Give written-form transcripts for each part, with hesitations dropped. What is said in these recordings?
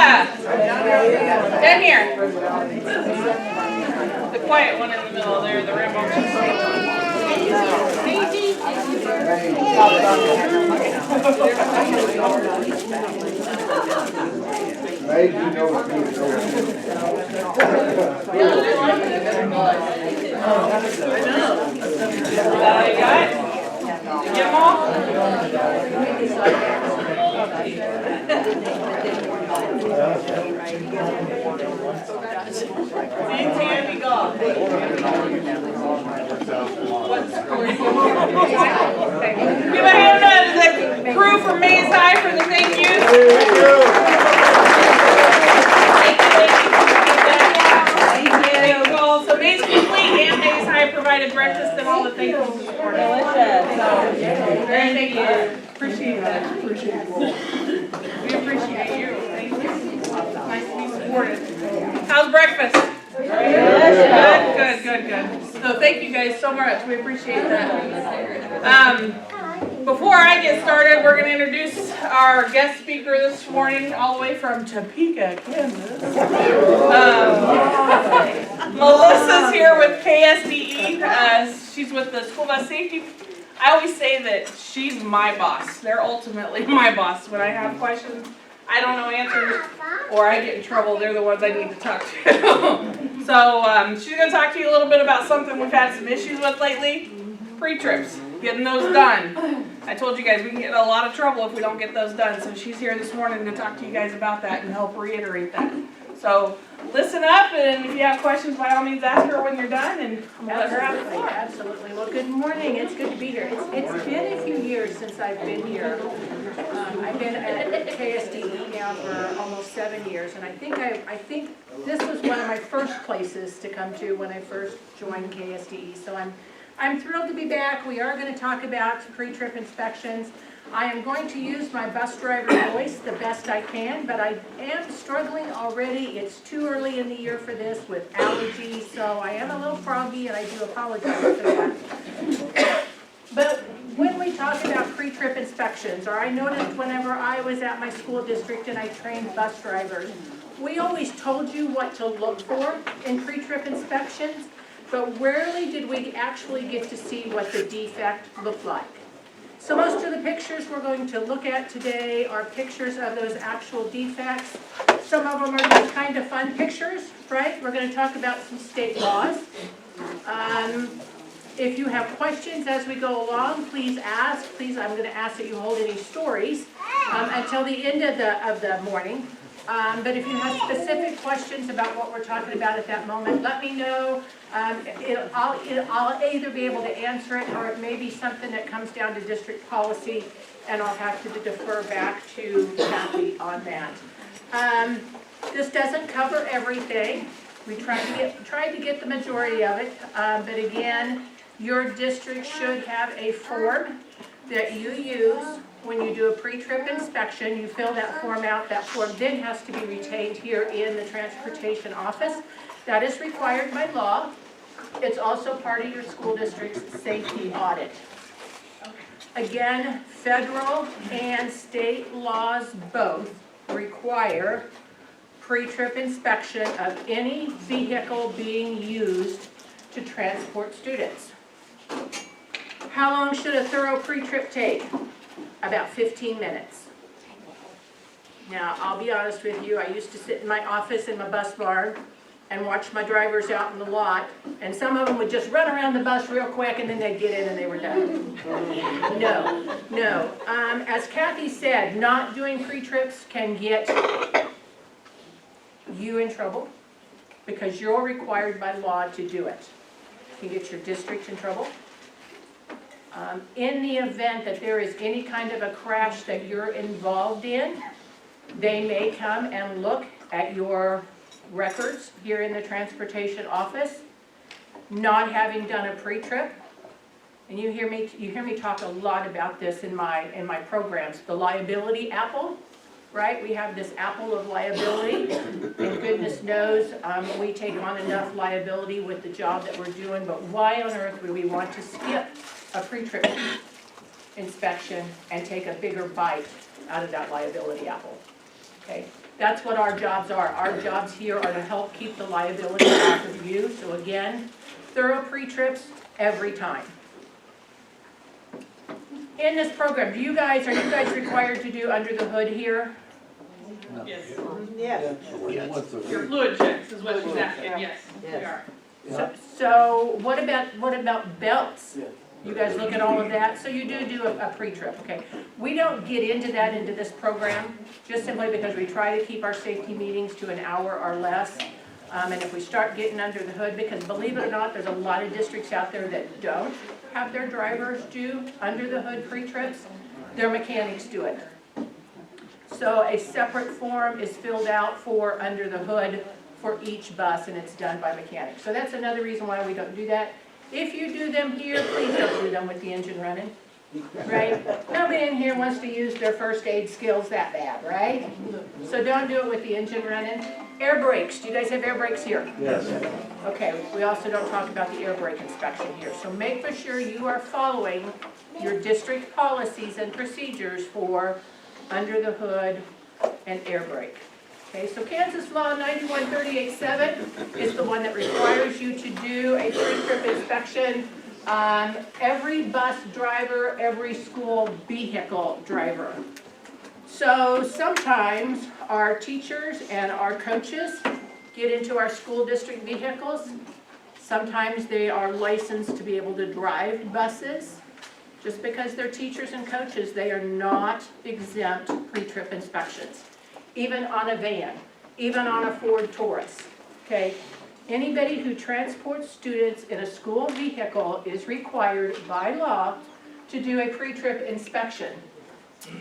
Down here. The quiet one in the middle there, the rambunctious. You got it? You get them all? Tammy Goff. Give a hand to the crew from Mays High for the thank yous. Thank you all. So Mays Complete and Mays High provided breakfast and all the thank yous this morning. Delicious. Very thank you. Appreciate that. We appreciate you. Thank you. Nice to be supported. How's breakfast? Good. So thank you guys so much. We appreciate that. Before I get started, we're going to introduce our guest speaker this morning, all the way from Topeka, Kansas. Melissa's here with KSDE. She's with the School Bus Safety. I always say that she's my boss. They're ultimately my boss. When I have questions, I don't know answers, or I get in trouble, they're the ones I need to talk to. So she's going to talk to you a little bit about something we've had some issues with lately. Pre-trips, getting those done. I told you guys we can get in a lot of trouble if we don't get those done. So she's here this morning to talk to you guys about that and help reiterate that. So listen up, and if you have questions, by all means ask her when you're done, and I'm going to let her have the floor. Absolutely. Well, good morning. It's good to be here. It's been a few years since I've been here. I've been at KSDE now for almost 7 years, and I think this was one of my first places to come to when I first joined KSDE. So I'm thrilled to be back. We are going to talk about pre-trip inspections. I am going to use my bus driver voice the best I can, but I am struggling already. It's too early in the year for this with allergies, so I am a little froggy, and I do apologize for that. But when we talk about pre-trip inspections, or I noticed whenever I was at my school district and I trained bus drivers, we always told you what to look for in pre-trip inspections, but rarely did we actually get to see what the defect looked like. So most of the pictures we're going to look at today are pictures of those actual defects. Some of them are just kind of fun pictures, right? We're going to talk about some state laws. If you have questions as we go along, please ask. Please, I'm going to ask that you hold any stories until the end of the morning. But if you have specific questions about what we're talking about at that moment, let me know. I'll either be able to answer it, or it may be something that comes down to district policy, and I'll have to defer back to Kathy on that. This doesn't cover everything. We tried to get the majority of it, but again, your district should have a form that you use when you do a pre-trip inspection. You fill that form out. That form then has to be retained here in the transportation office. That is required by law. It's also part of your school district's safety audit. Again, federal and state laws both require pre-trip inspection of any vehicle being used to transport students. How long should a thorough pre-trip take? About 15 minutes. Now, I'll be honest with you, I used to sit in my office in my bus barn and watch my drivers out in the lot, and some of them would just run around the bus real quick and then they'd get in and they were done. No. As Kathy said, not doing pre-trips can get you in trouble because you're required by law to do it. It can get your district in trouble. In the event that there is any kind of a crash that you're involved in, they may come and look at your records here in the transportation office, not having done a pre-trip. And you hear me talk a lot about this in my programs. The liability apple, right? We have this apple of liability, and goodness knows we take on enough liability with the job that we're doing, but why on earth would we want to skip a pre-trip inspection and take a bigger bite out of that liability apple? Okay, That's what our jobs are. Our jobs here are to help keep the liability off of you. So again, thorough pre-trips every time. In this program, are you guys required to do under the hood here? Yes. Yes. Your fluid checks is what she's asking, yes, we Yes. are. So what about belts? You guys look at all of that, so you do a pre-trip, okay? We don't get into that into this program, just simply because we try to keep our safety meetings to an hour or less. And if we start getting under the hood, because believe it or not, there's a lot of districts out there that don't have their drivers do under the hood pre-trips, their mechanics do it. So a separate form is filled out for under the hood for each bus, and it's done by mechanics. So that's another reason why we don't do that. If you do them here, please don't do them with the engine running, right? Nobody in here wants to use their first aid skills that bad, right? So don't do it with the engine running. Air brakes, do you guys have air brakes here? Yes. Okay, we also don't talk about the air brake inspection here. So make for sure you are following your district policies and procedures for under the hood and air brake. Okay, so Kansas Law 9138.7 is the one that requires you to do a pre-trip inspection. Every bus driver, every school vehicle driver. So sometimes our teachers and our coaches get into our school district vehicles. Sometimes they are licensed to be able to drive buses. Just because they're teachers and coaches, they are not exempt pre-trip inspections. Even on a van, even on a Ford Taurus, okay? Anybody who transports students in a school vehicle is required by law to do a pre-trip inspection.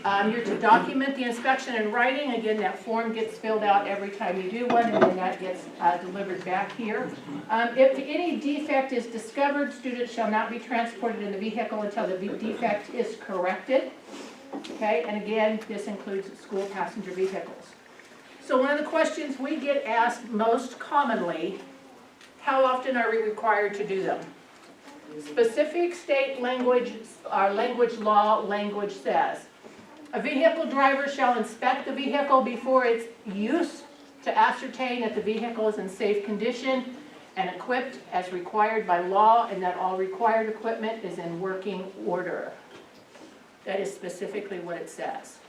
You're to document the inspection in writing. Again, that form gets filled out every time you do one, and then that gets delivered back here. If any defect is discovered, students shall not be transported in the vehicle until the defect is corrected. Okay, and again, this includes school passenger vehicles. So one of the questions we get asked most commonly, how often are we required to do them? Specific state language, our language law language says, a vehicle driver shall inspect the vehicle before its use to ascertain that the vehicle is in safe condition and equipped as required by law, and that all required equipment is in working order. That is specifically what it says.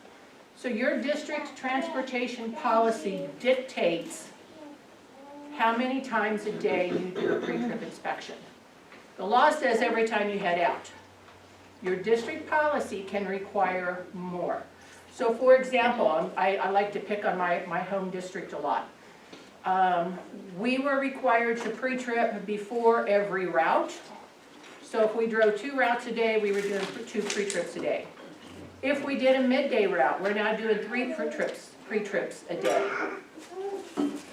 So your district transportation policy dictates how many times a day you do a pre-trip inspection. The law says every time you head out. Your district policy can require more. So for example, I like to pick on my home district a lot. We were required to pre-trip before every route. So if we drove 2 routes a day, we were doing 2 pre-trips a day. If we did a midday route, we're now doing 3 pre-trips a day.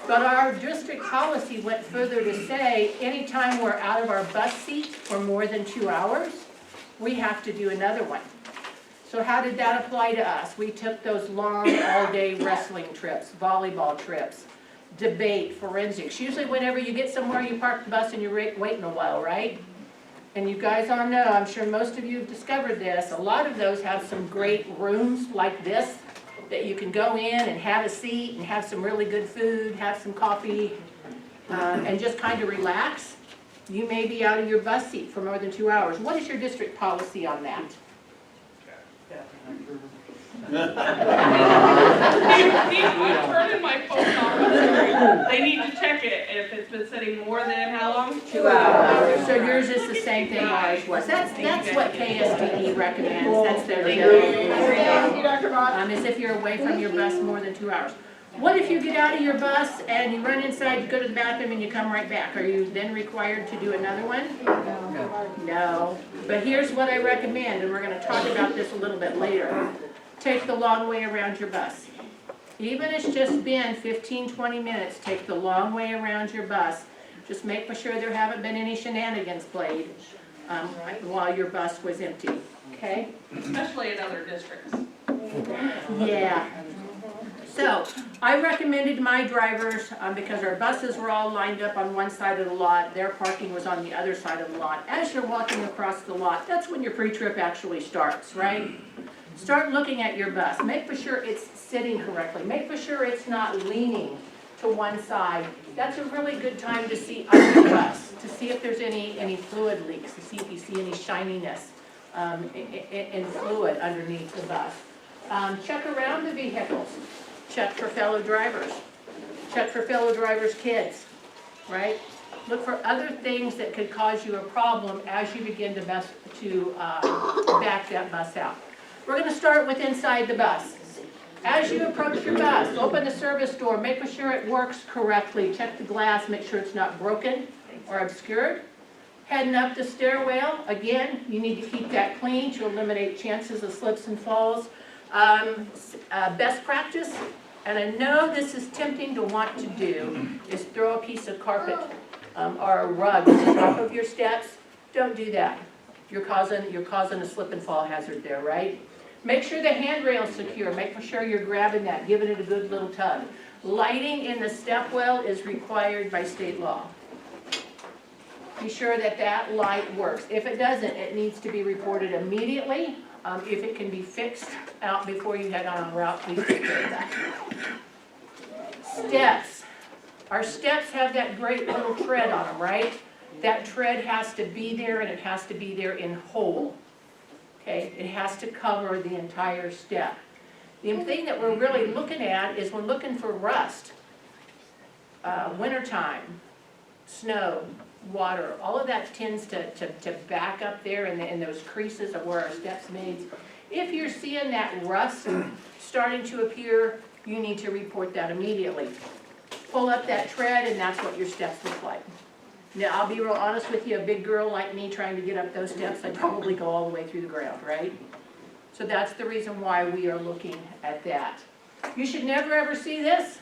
But our district policy went further to say, anytime we're out of our bus seat for more than 2 hours, we have to do another one. So how did that apply to us? We took those long all-day wrestling trips, volleyball trips, debate, forensics. Usually whenever you get somewhere, you park the bus and you're waiting a while, right? And you guys all know, I'm sure most of you have discovered this, a lot of those have some great rooms like this that you can go in and have a seat and have some really good food, have some coffee, and just kind of relax. You may be out of your bus seat for more than 2 hours. What is your district policy on that? I'm turning my phone off. They need to check it if it's been sitting more than how long? 2 hours. So yours is the same thing ours was. That's what KSDE recommends. That's their is if you're away from your bus more than 2 hours. What if you get out of your bus and you run inside, you go to the bathroom and you come right back? Are you then required to do another one? No. But here's what I recommend, and we're going to talk about this a little bit later. Take the long way around your bus. Even if it's just been 15, 20 minutes, take the long way around your bus. Just make for sure there haven't been any shenanigans played while your bus was empty, okay? Especially in other districts. Yeah. So, I recommended my drivers, because our buses were all lined up on one side of the lot, their parking was on the other side of the lot. As you're walking across the lot, that's when your pre-trip actually starts, right? Start looking at your bus. Make for sure it's sitting correctly. Make for sure it's not leaning to one side. That's a really good time to see under the bus, to see if there's any fluid leaks, to see if you see any shininess in fluid underneath the bus. Check around the vehicles. Check for fellow drivers. Check for fellow drivers' kids, right? Look for other things that could cause you a problem as you begin to back that bus out. We're going to start with inside the bus. As you approach your bus, open the service door, make sure it works correctly. Check the glass, make sure it's not broken or obscured. Heading up the stairwell, again, you need to keep that clean to eliminate chances of slips and falls. Best practice, and I know this is tempting to want to do, is throw a piece of carpet or a rug on the top of your steps. Don't do that. You're causing a slip and fall hazard there, right? Make sure the handrail's secure. Make sure you're grabbing that, giving it a good little tug. Lighting in the step well is required by state law. Be sure that that light works. If it doesn't, it needs to be reported immediately. If it can be fixed out before you head on a route, please take care of that. Steps. Our steps have that great little tread on them, right? That tread has to be there, and it has to be there in whole. Okay, it has to cover the entire step. The thing that we're really looking at is we're looking for rust. Wintertime, snow, water, all of that tends to back up there in those creases of where our steps made. If you're seeing that rust starting to appear, you need to report that immediately. Pull up that tread, and that's what your steps look like. Now, I'll be real honest with you, a big girl like me trying to get up those steps, I'd probably go all the way through the ground, right? So that's the reason why we are looking at that. You should never ever see this.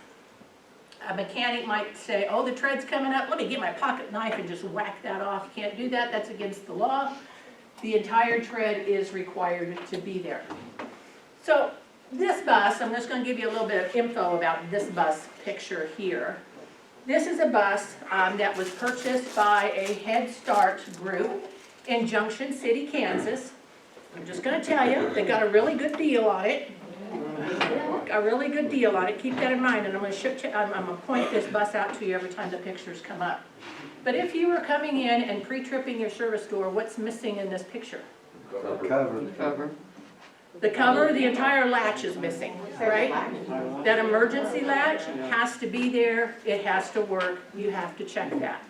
A mechanic might say, oh, the tread's coming up, let me get my pocket knife and just whack that off. You can't do that, that's against the law. The entire tread is required to be there. So this bus, I'm just going to give you a little bit of info about this bus picture here. This is a bus that was purchased by a Head Start group in Junction City, Kansas. I'm just going to tell you, they got a really good deal on it. A really good deal on it. Keep that in mind, and I'm going to point this bus out to you every time the pictures come up. But if you were coming in and pre-tripping your service door, what's missing in this picture? Cover. The cover, the entire latch is missing, right? That emergency latch has to be there, it has to work, you have to check that,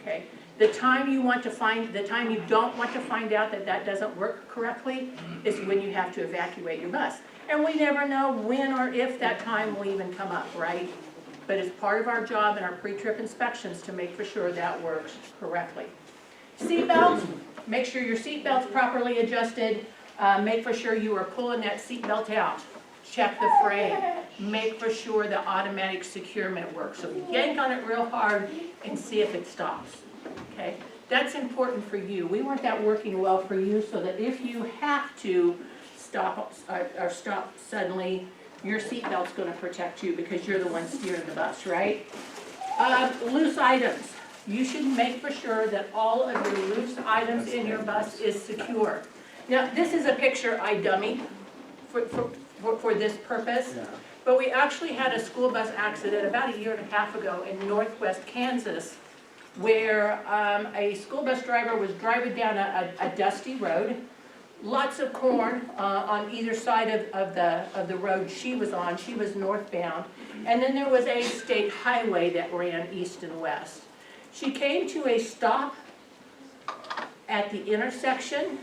okay? The time you don't want to find out that that doesn't work correctly is when you have to evacuate your bus. And we never know when or if that time will even come up, right? But it's part of our job in our pre-trip inspections to make for sure that works correctly. Seatbelts, make sure your seatbelt's properly adjusted. Make for sure you are pulling that seatbelt out. Check the frame. Make for sure the automatic securement works. So yank on it real hard and see if it stops. Okay? That's important for you. We want that working well for you so that if you have to stop suddenly, your seatbelt's going to protect you because you're the one steering the bus, right? Loose items. You should make for sure that all of your loose items in your bus is secure. Now, this is a picture I dummied for this purpose, but we actually had a school bus accident about 1.5 years ago in northwest Kansas where a school bus driver was driving down a dusty road, lots of corn on either side of the road she was on. She was northbound, and then there was a state highway that ran east and west. She came to a stop at the intersection.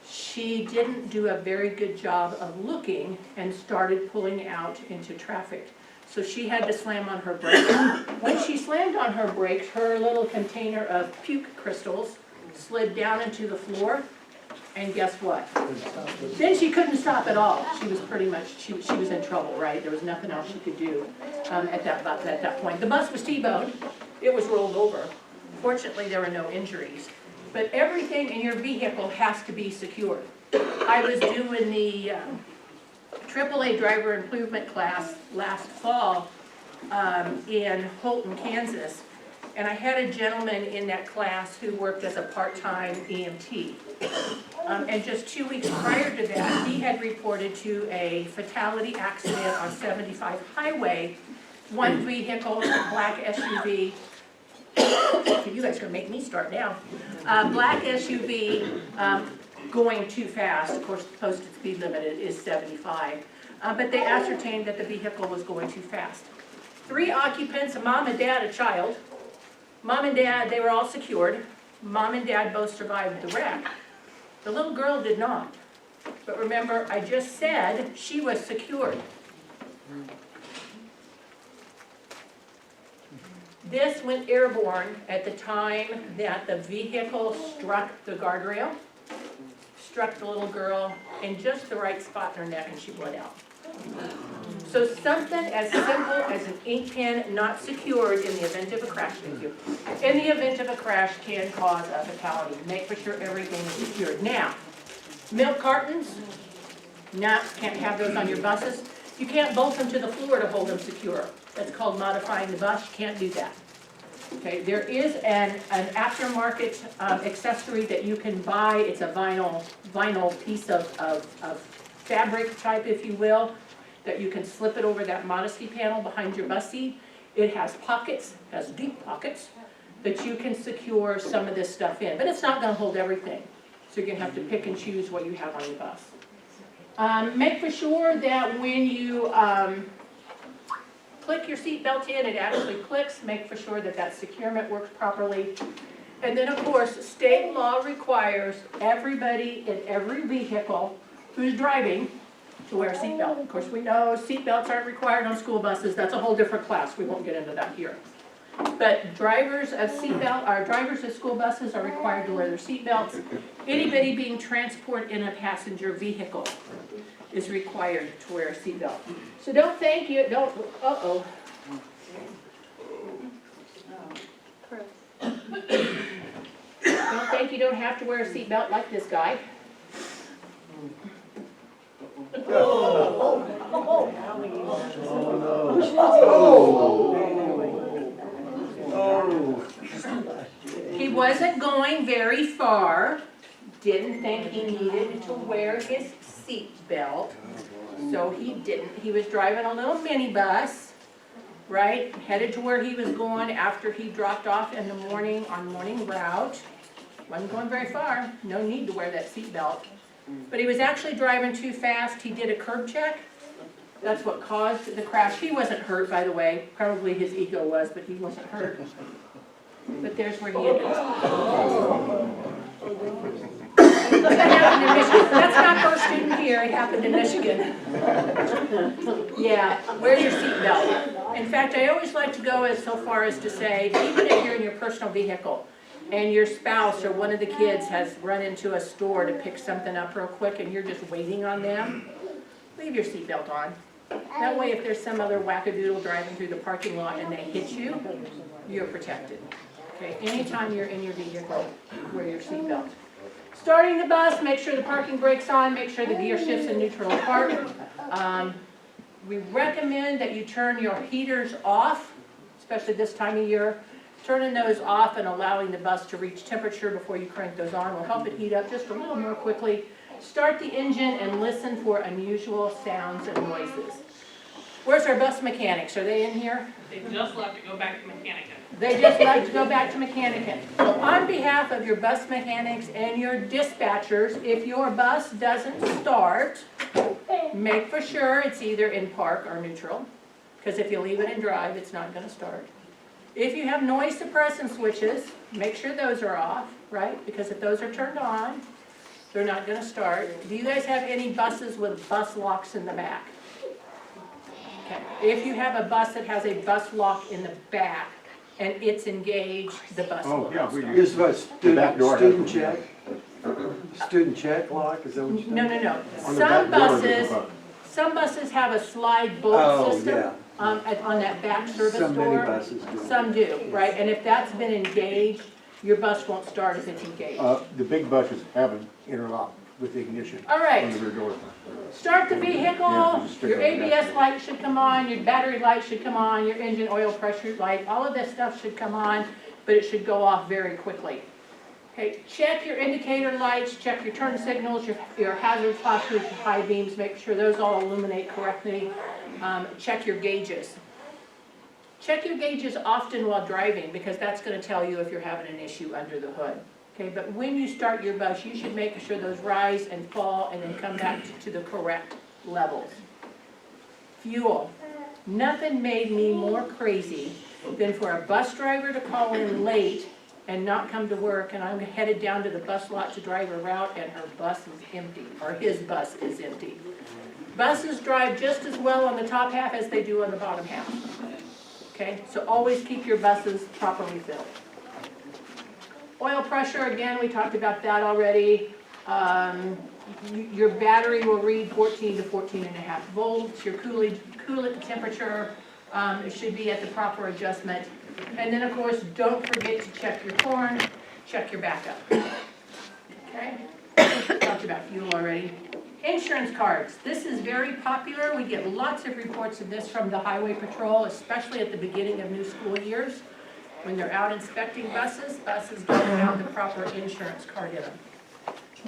She didn't do a very good job of looking and started pulling out into traffic. So she had to slam on her brakes. When she slammed on her brakes, her little container of puke crystals slid down into the floor, and guess what? Then she couldn't stop at all. She was pretty much, she was in trouble, right? There was nothing else she could do at that point. The bus was T-boned. It was rolled over. Fortunately, there were no injuries. But everything in your vehicle has to be secured. I was doing the AAA driver improvement class last fall in Holton, Kansas. And I had a gentleman in that class who worked as a part-time EMT. And just 2 weeks prior to that, he had reported to a fatality accident on 75 highway. One vehicle, black SUV. You guys are gonna make me start now. Black SUV going too fast. Of course, the posted speed limit is 75. But they ascertained that the vehicle was going too fast. 3 occupants, a mom, a dad, a child. Mom and dad, they were all secured. Mom and dad both survived the wreck. The little girl did not. But remember, I just said she was secured. This went airborne at the time that the vehicle struck the guardrail, struck the little girl in just the right spot in her neck, and she bled out. So something as simple as an ink pen not secured in the event of a crash, in the event of a crash can cause a fatality. Make for sure everything is secured. Now, milk cartons, no, can't have those on your buses. You can't bolt them to the floor to hold them secure. That's called modifying the bus. You can't do that. Okay, there is an aftermarket accessory that you can buy. It's a vinyl piece of fabric type, if you will, that you can slip it over that modesty panel behind your bus seat. It has pockets, has deep pockets, that you can secure some of this stuff in. But it's not going to hold everything. So you're going to have to pick and choose what you have on your bus. Make for sure that when you click your seat belt in, it actually clicks. Make for sure that that securement works properly. And then, of course, state law requires everybody in every vehicle who's driving to wear a seatbelt. Of course, we know seatbelts aren't required on school buses. That's a whole different class. We won't get into that here. But drivers of school buses are required to wear their seatbelts. Anybody being transported in a passenger vehicle is required to wear a seatbelt. So don't think you don't. Don't think you don't have to wear a seatbelt like this guy. He wasn't going very far, didn't think he needed to wear his seat belt, so he didn't. He was driving a little minibus, right, headed to where he was going after he dropped off in the morning on morning route. Wasn't going very far, no need to wear that seat belt. But he was actually driving too fast. He did a curb check. That's what caused the crash. He wasn't hurt, by the way. Probably his ego was, but he wasn't hurt. But there's where he ended up. That happened in Michigan. That's not first student here. It happened in Michigan. Yeah, wear your seatbelt. In fact, I always like to go so far as to say, even if you're in your personal vehicle, and your spouse or one of the kids has run into a store to pick something up real quick and you're just waiting on them, leave your seatbelt on. That way if there's some other wackadoodle driving through the parking lot and they hit you, you're protected. Okay, anytime you're in your vehicle, wear your seatbelt. Starting the bus, make sure the parking brake's on, make sure the gear shifts in neutral park. We recommend that you turn your heaters off, especially this time of year. Turning those off and allowing the bus to reach temperature before you crank those on will help it heat up just a little more quickly. Start the engine and listen for unusual sounds and noises. Where's our bus mechanics? Are they in here? They just left to go back to Mechanican. They just left to go back to Mechanican. So on behalf of your bus mechanics and your dispatchers, if your bus doesn't start, make for sure it's either in park or neutral. Because if you leave it in drive, it's not going to start. If you have noise suppressant switches, make sure those are off, right? Because if those are turned on, they're not going to start. Do you guys have any buses with bus locks in the back? Okay. If you have a bus that has a bus lock in the back and it's engaged, the bus will not start. This is what student check? Student check lock, is that what you said? No. On the back door. Some buses have a slide bolt system. Yeah. On that back service Some door. minibuses do. Some do, right? And if that's been engaged, your bus won't start if it's engaged. The big buses have an interlock with the ignition All right. on the rear door. Start the vehicle, Yeah, just stick your on the ABS dash. light should come on, your battery light should come on, your engine oil pressure light, all of this stuff should come on, but it should go off very quickly. Okay, check your indicator lights, check your turn signals, your hazard flashers, your high beams, make sure those all illuminate correctly. Check your gauges. Check your gauges often while driving because that's going to tell you if you're having an issue under the hood. Okay, but when you start your bus, you should make sure those rise and fall and then come back to the correct levels. Fuel. Nothing made me more crazy than for a bus driver to call in late and not come to work, and I'm headed down to the bus lot to drive a route and her bus is empty, or his bus is empty. Buses drive just as well on the top half as they do on the bottom half. Okay, so always keep your buses properly filled. Oil pressure, again, we talked about that already. Your battery will read 14 to 14.5 volts. Your coolant temperature should be at the proper adjustment. And then, of course, don't forget to check your horn, check your backup. Okay? Talked about fuel already. Insurance cards. This is very popular. We get lots of reports of this from the Highway Patrol, especially at the beginning of new school years. When they're out inspecting buses, buses don't have the proper insurance card in them.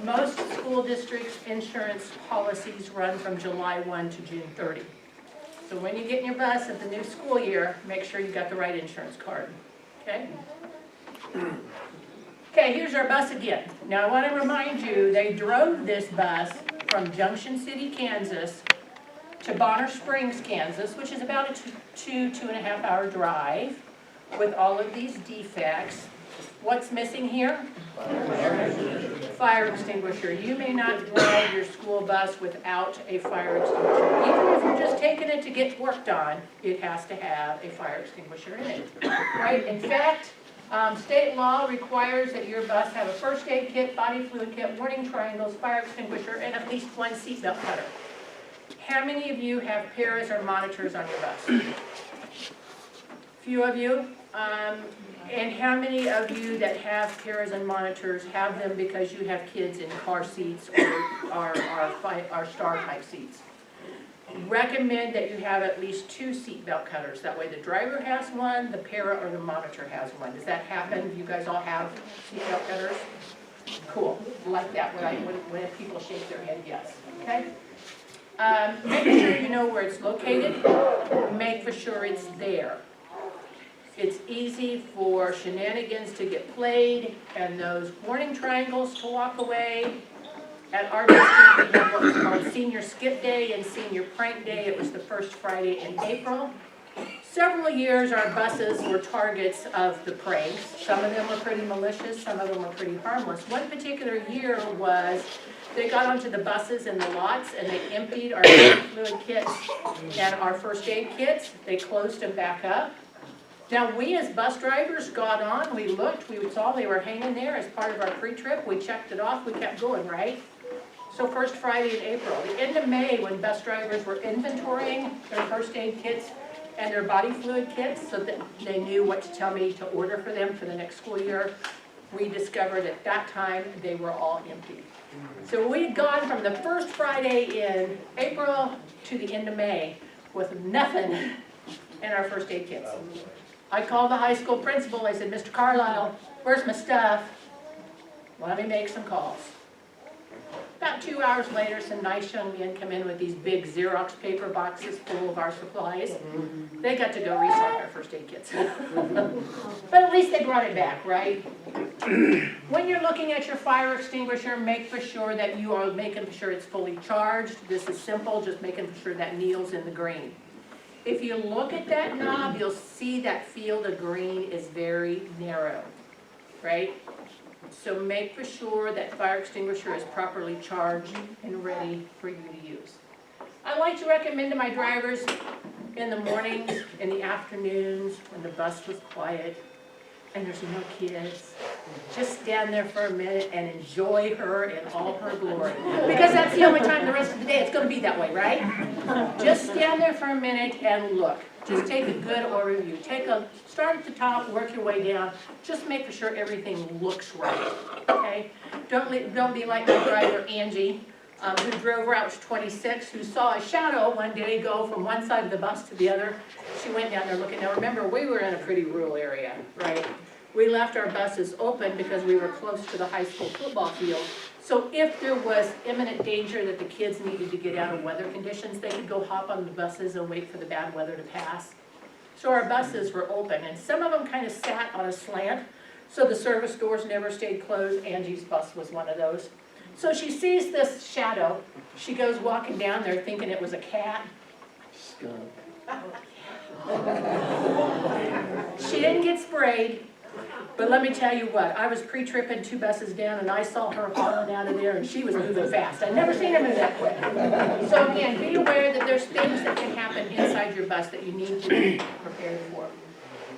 Most school districts' insurance policies run from July 1 to June 30. So when you get in your bus at the new school year, make sure you got the right insurance card, okay? Okay, here's our bus again. Now I want to remind you, they drove this bus from Junction City, Kansas to Bonner Springs, Kansas, which is about a 2.5 hour drive with all of these defects. What's missing here? Fire extinguisher. You may not drive your school bus without a fire extinguisher. Even if you're just taking it to get worked on, it has to have a fire extinguisher in it. Right? In fact, state law requires that your bus have a first aid kit, body fluid kit, warning triangles, fire extinguisher, and at least one seatbelt cutter. How many of you have paras or monitors on your bus? Few of you. And how many of you that have paras and monitors have them because you have kids in car seats or star type seats? Recommend that you have at least 2 seatbelt cutters. That way the driver has one, the para or the monitor has one. Does that happen? You guys all have seatbelt cutters? Cool. Like that when people shake their head yes. Okay? Make sure you know where it's located. Make for sure it's there. It's easy for shenanigans to get played and those warning triangles to walk away. At our district, we have what was called Senior Skip Day and Senior Prank Day. It was the first Friday in April. Several years, our buses were targets of the pranks. Some of them were pretty malicious, some of them were pretty harmless. One particular year was they got onto the buses and the lots and they emptied our fluid kits and our first aid kits. They closed them back up. Now, we as bus drivers got on, we looked, we saw they were hanging there as part of our pre-trip, we checked it off, we kept going, right? So first Friday in April. The end of May, when bus drivers were inventorying their first aid kits and their body fluid kits so that they knew what to tell me to order for them for the next school year, we discovered at that time they were all empty. So we had gone from the first Friday in April to the end of May with nothing in our first aid kits. I called the high school principal. I said, Mr. Carlisle, where's my stuff? Let me make some calls. About 2 hours later, some nice young men come in with these big Xerox paper boxes full of our supplies. They got to go restock our first aid kits. But at least they brought it back, right? When you're looking at your fire extinguisher, make for sure that you are making sure it's fully charged. This is simple, just making sure that needle's in the green. If you look at that knob, you'll see that field of green is very narrow, right? So make for sure that fire extinguisher is properly charged and ready for you to use. I like to recommend to my drivers in the mornings, in the afternoons, when the bus was quiet and there's no kids, just stand there for a minute and enjoy her in all her glory. Because that's the only time the rest of the day it's going to be that way, right? Just stand there for a minute and look. Just take a good overview. Start at the top, work your way down. Just make sure everything looks right, okay? Don't be like my driver Angie, who drove Route 26, who saw a shadow one day go from one side of the bus to the other. She went down there looking. Now remember, we were in a pretty rural area, right? We left our buses open because we were close to the high school football field. So if there was imminent danger that the kids needed to get out of weather conditions, they could go hop on the buses and wait for the bad weather to pass. So our buses were open, and some of them kind of sat on a slant, so the service doors never stayed closed. Angie's bus was one of those. So she sees this shadow. She goes walking down there thinking it was a cat. She didn't get sprayed. But let me tell you what, I was pre-tripping 2 buses down and I saw her hauling out of there and she was moving fast. I'd never seen her move that quick. So again, be aware that there's things that can happen inside your bus that you need to be prepared for.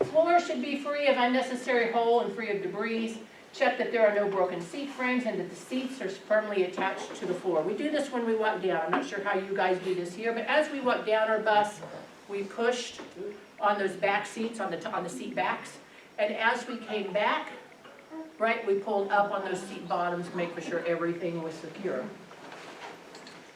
Floor should be free of unnecessary hole and free of debris. Check that there are no broken seat frames and that the seats are firmly attached to the floor. We do this when we walk down. I'm not sure how you guys do this here, but as we walk down our bus, we pushed on those back seats, on the seat backs. And as we came back, right, we pulled up on those seat bottoms, making sure everything was secure.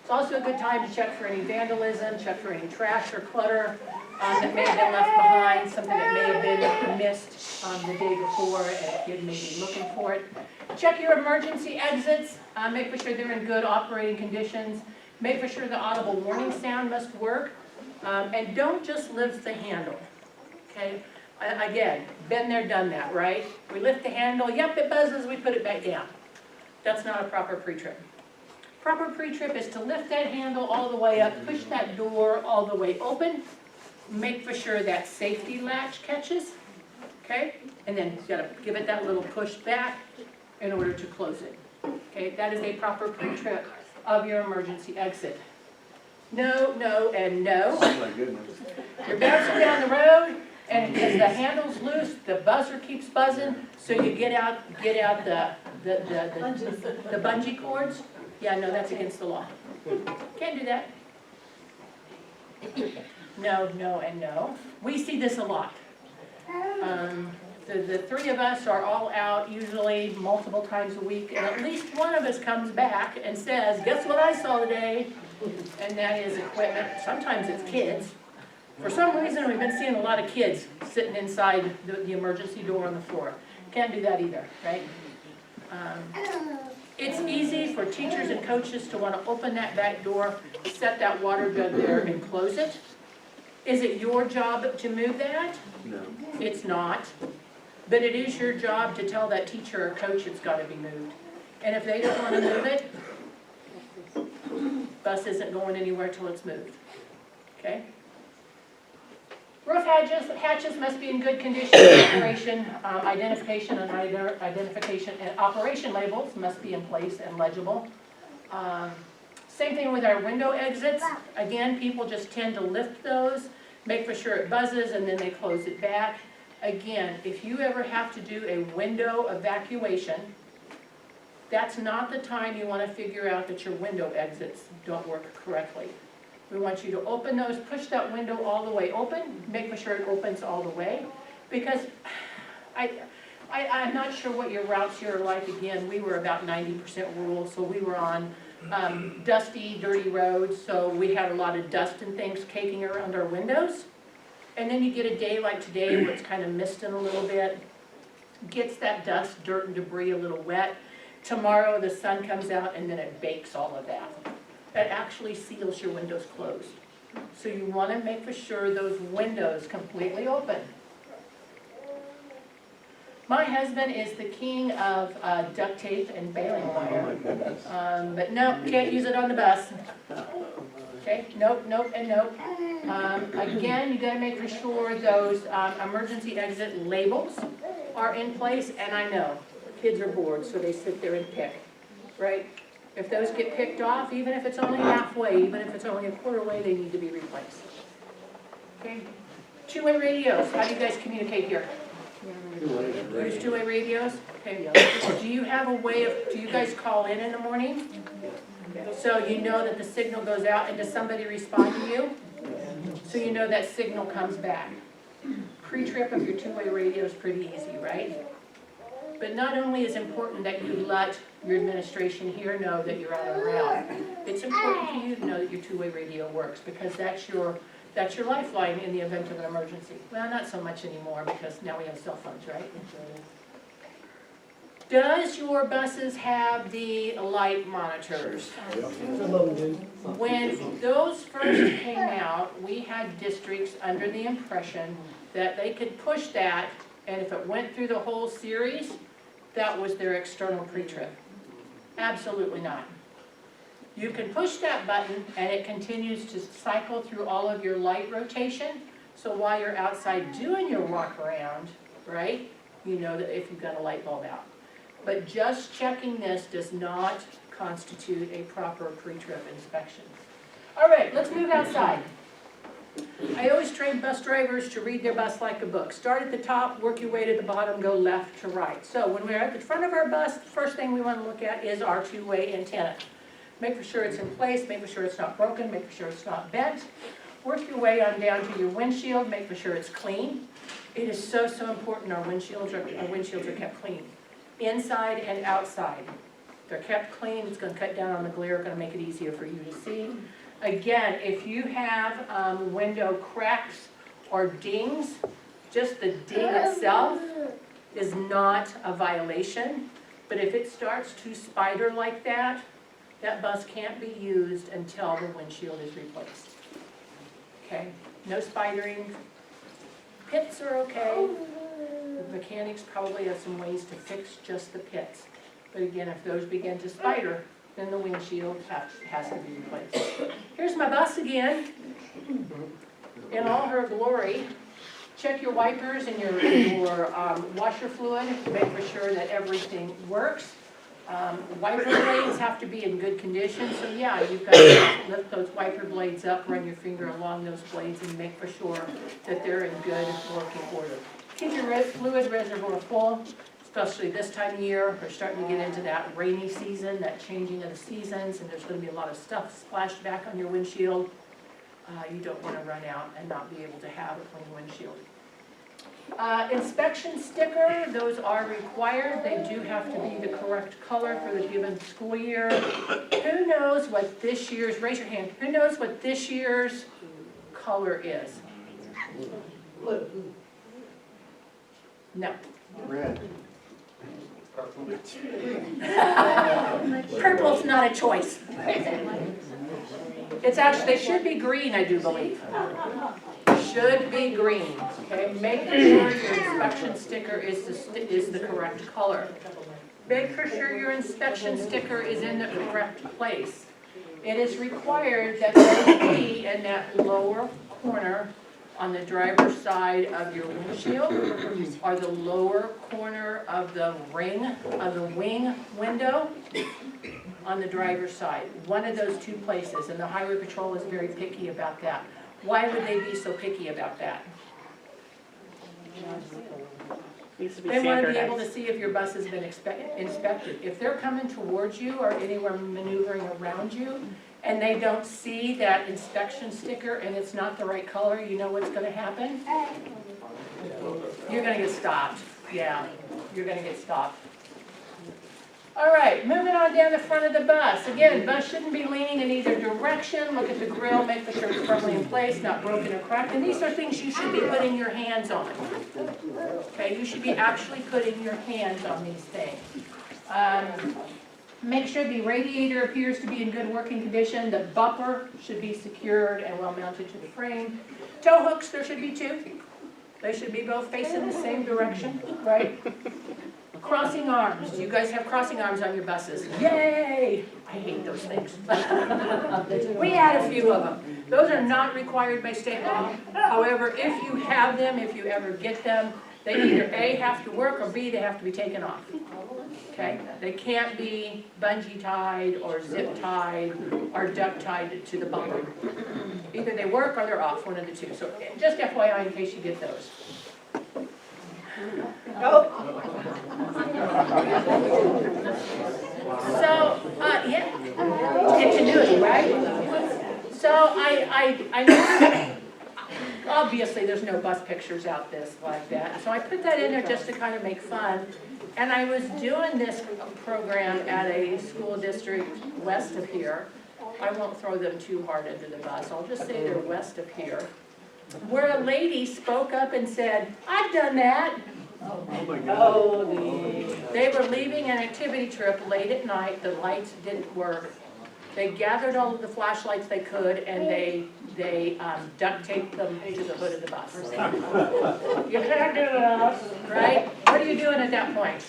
It's also a good time to check for any vandalism, check for any trash or clutter that may have been left behind, something that may have been missed the day before and a kid may be looking for it. Check your emergency exits, make sure they're in good operating conditions, make sure the audible warning sound must work, and don't just lift the handle, okay? Again, been there, done that, right? We lift the handle, yep, it buzzes, we put it back down. That's not a proper pre-trip. Proper pre-trip is to lift that handle all the way up, push that door all the way open, make for sure that safety latch catches, okay? And then you gotta give it that little push back in order to close it. Okay, that is a proper pre-trip of your emergency exit. No, no, and no. Oh my goodness. You're bouncing down the road, and as the handle's loose, the buzzer keeps buzzing, so you get out the bungee cords. Yeah, no, that's against the law. Can't do that. No, no, and no. We see this a lot. The 3 of us are all out usually multiple times a week, and at least one of us comes back and says, guess what I saw today? And that is equipment. Sometimes it's kids. For some reason, we've been seeing a lot of kids sitting inside the emergency door on the floor. Can't do that either, right? It's easy for teachers and coaches to want to open that back door, set that water jug there, and close it. Is it your job to move that? No. It's not. But it is your job to tell that teacher or coach it's got to be moved. And if they don't want to move it, bus isn't going anywhere till it's moved. Okay? Roof hatches must be in good condition. Operation, identification and operation labels must be in place and legible. Same thing with our window exits. Again, people just tend to lift those, make for sure it buzzes, and then they close it back. Again, if you ever have to do a window evacuation, that's not the time you want to figure out that your window exits don't work correctly. We want you to open those, push that window all the way open, make for sure it opens all the way. Because I'm not sure what your routes here are like. Again, we were about 90% rural, so we were on dusty, dirty roads, so we had a lot of dust and things caking around our windows. And then you get a day like today where it's kind of misting a little bit, gets that dust, dirt, and debris a little wet. Tomorrow the sun comes out and then it bakes all of that. That actually seals your windows closed. So you want to make for sure those windows completely open. My husband is the king of duct tape and baling wire. But no, can't use it on the bus. Okay, nope, nope, and nope. Again, you gotta make for sure those emergency exit labels are in place, and I know, kids are bored, so they sit there and pick, right? If those get picked off, even if it's only halfway, even if it's only a quarter way, they need to be replaced. Okay? Two-way radios, how do you guys communicate here? Use two-way radios? Okay. Do you have a way of, do you guys call in the morning? So you know that the signal goes out and does somebody respond to you? so you know that signal comes back. Pre-trip of your two-way radio is pretty easy, right? But not only is it important that you let your administration here know that you're out and around, it's important for you to know that your two-way radio works, because that's your lifeline in the event of an emergency. Well, not so much anymore, because now we have cell phones, right? Does your buses have the light monitors? When those first came out, we had districts under the impression that they could push that, and if it went through the whole series, that was their external pre-trip. Absolutely not. You can push that button and it continues to cycle through all of your light rotation. So while you're outside doing your walk around, right, you know that if you've got a light bulb out. But just checking this does not constitute a proper pre-trip inspection. All right, let's move outside. I always train bus drivers to read their bus like a book. Start at the top, work your way to the bottom, go left to right. So when we're at the front of our bus, the first thing we want to look at is our two-way antenna. Make sure it's in place, make sure it's not broken, make sure it's not bent. Work your way on down to your windshield, make sure it's clean. It is so, so important our windshields are kept clean. Inside and outside. They're kept clean, it's going to cut down on the glare, going to make it easier for you to see. Again, if you have window cracks or dings, just the ding itself is not a violation. But if it starts to spider like that, that bus can't be used until the windshield is replaced. Okay, no spidering. Pits are okay. The mechanics probably have some ways to fix just the pits. But again, if those begin to spider, then the windshield has to be replaced. Here's my bus again, in all her glory. Check your wipers and your washer fluid to make for sure that everything works. Wiper blades have to be in good condition, so yeah, you've got to lift those wiper blades up, run your finger along those blades and make for sure that they're in good working order. Keep your fluid reservoir full. Especially this time of year, we're starting to get into that rainy season, that changing of the seasons, and there's going to be a lot of stuff splashed back on your windshield. You don't want to run out and not be able to have a clean windshield. Inspection sticker, those are required. They do have to be the correct color for the given school year. Who knows what this year's, raise your hand, who knows what this year's color is? No. Red. Purple's not a choice. It's actually, they should be green, I do believe. Should be green. Okay, make sure your inspection sticker is the correct color. Make for sure your inspection sticker is in the correct place. It is required that they be in that lower corner on the driver's side of your windshield, or the lower corner of the wing window on the driver's side. One of those two places, and the Highway Patrol is very picky about that. Why would they be so picky about that? They want to be able to see if your bus has been inspected. If they're coming towards you or anywhere maneuvering around you, and they don't see that inspection sticker and it's not the right color, you know what's going to happen? You're going to get stopped. Yeah, you're going to get stopped. All right, moving on down the front of the bus. Again, bus shouldn't be leaning in either direction. Look at the grill, make sure it's firmly in place, not broken or cracked. And these are things you should be putting your hands on. Okay, you should be actually putting your hands on these things. Make sure the radiator appears to be in good working condition. The bumper should be secured and well mounted to the frame. Tow hooks, there should be two. They should be both facing the same direction, right? Crossing arms. Do you guys have crossing arms on your buses? Yay! I hate those things. We had a few of them. Those are not required by state law. However, if you have them, if you ever get them, they either A, have to work, or B, they have to be taken off. Okay? They can't be bungee tied or zip tied or duct tied to the bumper. Either they work or they're off, one of the two. So just FYI in case you get those. So, yeah, ingenuity, right? So I know obviously, there's no bus pictures out this like that. So I put that in there just to kind of make fun. And I was doing this program at a school district west of here. I won't throw them too hard into the bus. I'll just say they're west of here. Where a lady spoke up and said, "I've done that." They were leaving an activity trip late at night. The lights didn't work. They gathered all of the flashlights they could, and they duct taped them to the hood of the bus. You can't do that, right? What are you doing at that point?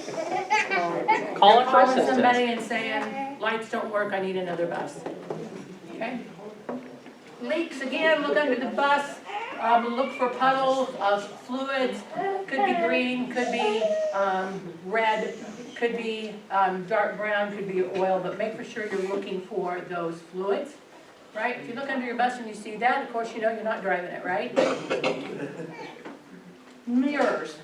Calling for Calling assistance. somebody and saying, "Lights don't work, I need another bus." Okay? Leaks, again, look under the bus, look for puddles of fluids. Could be green, could be red, could be dark brown, could be oil, but make for sure you're looking for those fluids, right? If you look under your bus and you see that, of course you know you're not driving it, right? Mirrors.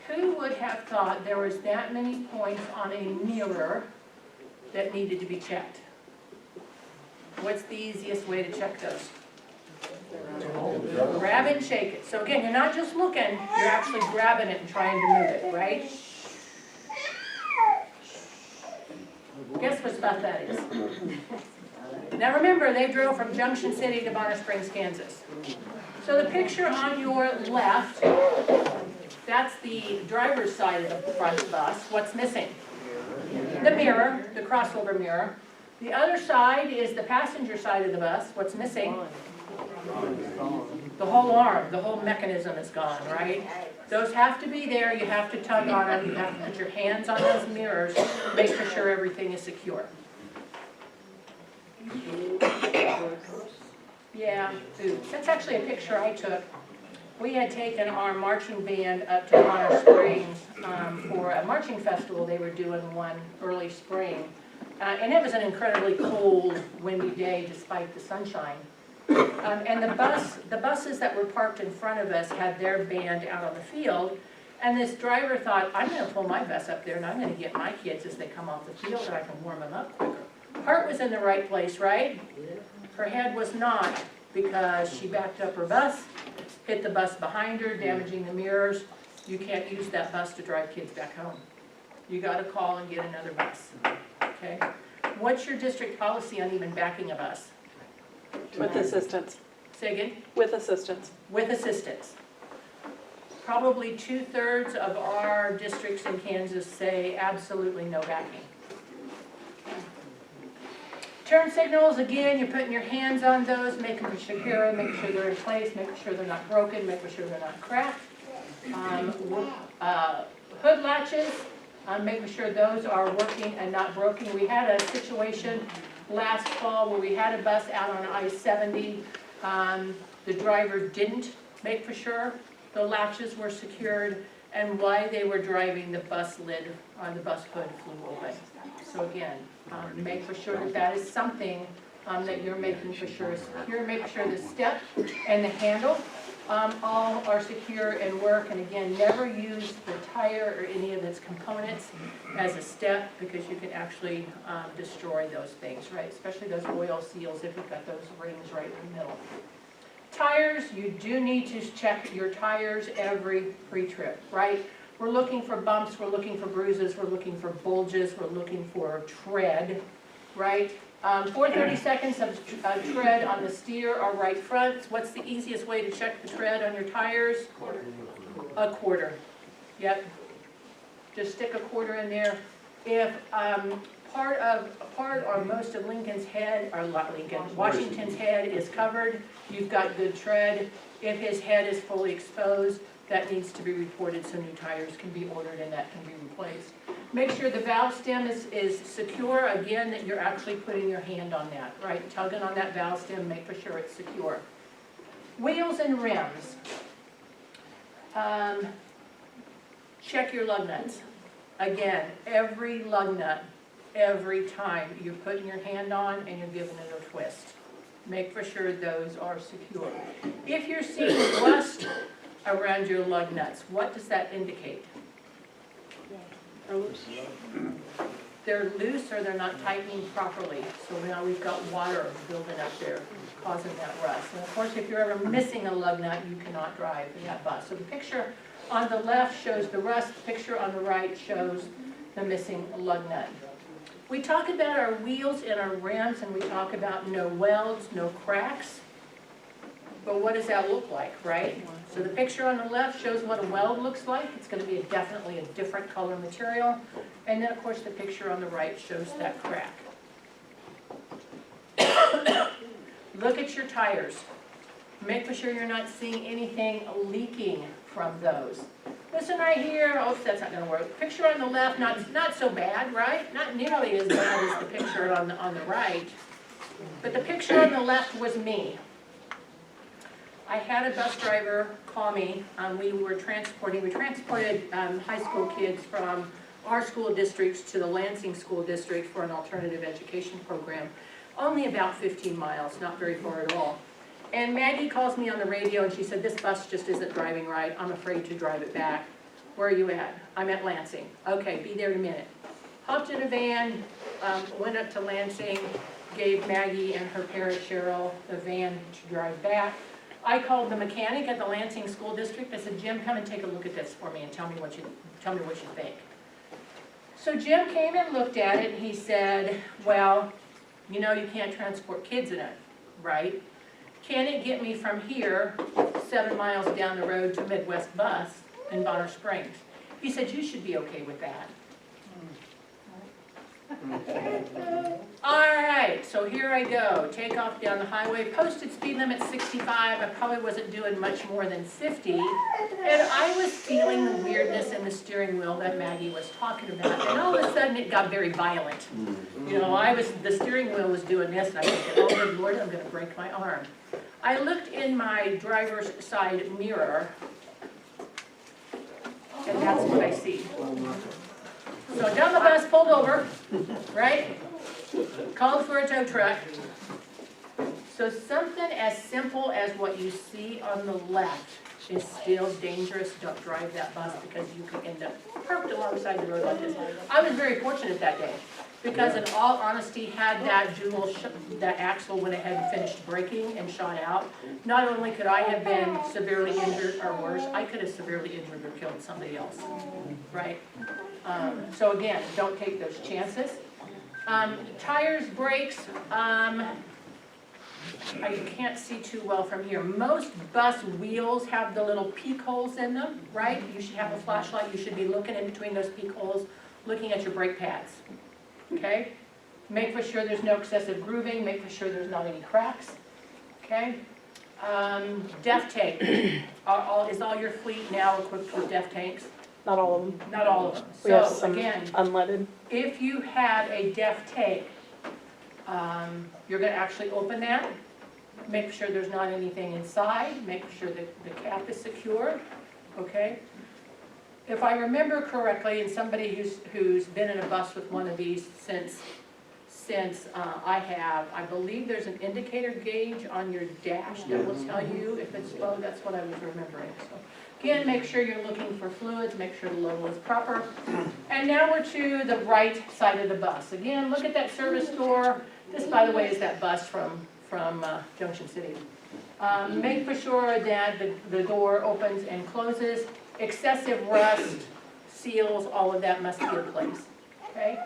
Who would have thought there was that many points on a mirror that needed to be checked? What's the easiest way to check those? Grab and shake it. So again, you're not just looking, you're actually grabbing it and trying to move it, right? Guess what stuff that is? Now remember, they drove from Junction City to Bonner Springs, Kansas. So the picture on your left, that's the driver's side of the front bus. What's missing? The mirror, the crossover mirror. The other side is the passenger side of the bus. What's missing? The whole arm, the whole mechanism is gone, right? Those have to be there. You have to tug on them. You have to put your hands on those mirrors, make sure everything is secure. Yeah, ooh, that's actually a picture I took. We had taken our marching band up to Bonner Springs for a marching festival. They were doing one early spring. And it was an incredibly cold, windy day despite the sunshine. And the buses that were parked in front of us had their band out on the field. And this driver thought, I'm going to pull my bus up there and I'm going to get my kids as they come off the field and I can warm them up quicker. Heart was in the right place, right? Her head was not, because she backed up her bus, hit the bus behind her, damaging the mirrors. You can't use that bus to drive kids back home. You got to call and get another bus. Okay? What's your district policy on even backing a bus? With assistance. Say again? With assistance. With assistance. Probably 2/3 of our districts in Kansas say absolutely no backing. Turn signals, again, you're putting your hands on those, making them secure, making sure they're in place, making sure they're not broken, making sure they're not cracked. Hood latches, making sure those are working and not broken. We had a situation last fall where we had a bus out on I-70. The driver didn't make for sure the latches were secured, and while they were driving, the bus lid on the bus hood flew open. So again, make for sure that that is something that you're making for sure is secure. Make sure the step and the handle all are secure and work. And again, never use the tire or any of its components as a step, because you can actually destroy those things, right? Especially those oil seals if you've got those rings right in the middle. Tires, you do need to check your tires every pre-trip, right? We're looking for bumps, we're looking for bruises, we're looking for bulges, we're looking for tread, right? 4/30 seconds of tread on the steer or right front. What's the easiest way to check the tread on your tires? A quarter. Yep. Just stick a quarter in there. If part or most of Lincoln's head, or not Lincoln, Washington's head is covered, you've got good tread. If his head is fully exposed, that needs to be reported so new tires can be ordered and that can be replaced. Make sure the valve stem is secure. Again, that you're actually putting your hand on that, right? Tugging on that valve stem, make for sure it's secure. Wheels and rims. Check your lug nuts. Again, every lug nut, every time you're putting your hand on and you're giving it a twist. Make for sure those are secure. If you're seeing rust around your lug nuts, what does that indicate? They're loose or they're not tightening properly. So now we've got water building up there. causing that rust. And of course, if you're ever missing a lug nut, you cannot drive in that bus. So the picture on the left shows the rust, the picture on the right shows the missing lug nut. We talk about our wheels and our rims, and we talk about no welds, no cracks. But what does that look like, right? So the picture on the left shows what a weld looks like. It's going to be definitely a different color material. And then, of course, the picture on the right shows that crack. Look at your tires. Make sure you're not seeing anything leaking from those. This one right here, oh, that's not going to work. Picture on the left, not so bad, right? Not nearly as bad as the picture on the right. But the picture on the left was me. I had a bus driver call me. We transported high school kids from our school districts to the Lansing School District for an alternative education program. Only about 15 miles, not very far at all. And Maggie calls me on the radio and she said, this bus just isn't driving right. I'm afraid to drive it back. Where are you at? I'm at Lansing. Okay, be there in a minute. Hopped in a van, went up to Lansing, gave Maggie and her parent Cheryl the van to drive back. I called the mechanic at the Lansing School District. I said, Jim, come and take a look at this for me and tell me what you think. So Jim came and looked at it and he said, well, you know you can't transport kids in it, right? Can it get me from here 7 miles down the road to Midwest Bus in Bonner Springs? He said, you should be okay with that. All right, so here I go, take off down the highway, posted speed limit 65, I probably wasn't doing much more than 50, and I was feeling the weirdness in the steering wheel that Maggie was talking about, and all of a sudden it got very violent. You know, the steering wheel was doing this, and I was thinking, oh good Lord, I'm gonna break my arm. I looked in my driver's side mirror, and that's what I see. So down the bus, pulled over, right? Called for a tow truck. So something as simple as what you see on the left is still dangerous. Don't drive that bus because you could end up parked alongside the road like this. I was very fortunate that day because in all honesty, had that that axle went ahead and finished braking and shot out, not only could I have been severely injured or worse, I could have severely injured or killed somebody else, right? So again, don't take those chances. Tires, brakes, I can't see too well from here. Most bus wheels have the little peak holes in them, right? You should have a flashlight. You should be looking in between those peak holes, looking at your brake pads, okay? Make for sure there's no excessive grooving. Make for sure there's not any cracks, okay? Def tank. Is all your fleet now equipped with def tanks? Not all of them. Not all of them. We have So some again, unleaded. if you have a def tank, you're going to actually open that, make sure there's not anything inside, make sure that the cap is secure, okay? If I remember correctly, and somebody who's been in a bus with one of these since I believe there's an indicator gauge on your dash that will tell you if it's low. That's what I was remembering. So again, make sure you're looking for fluids, make sure the level is proper. And now we're to the right side of the bus. Again, look at that service door. This, by the way, is that bus from Junction City. Make for sure that the door opens and closes. Excessive rust, seals, all of that must be in place, okay?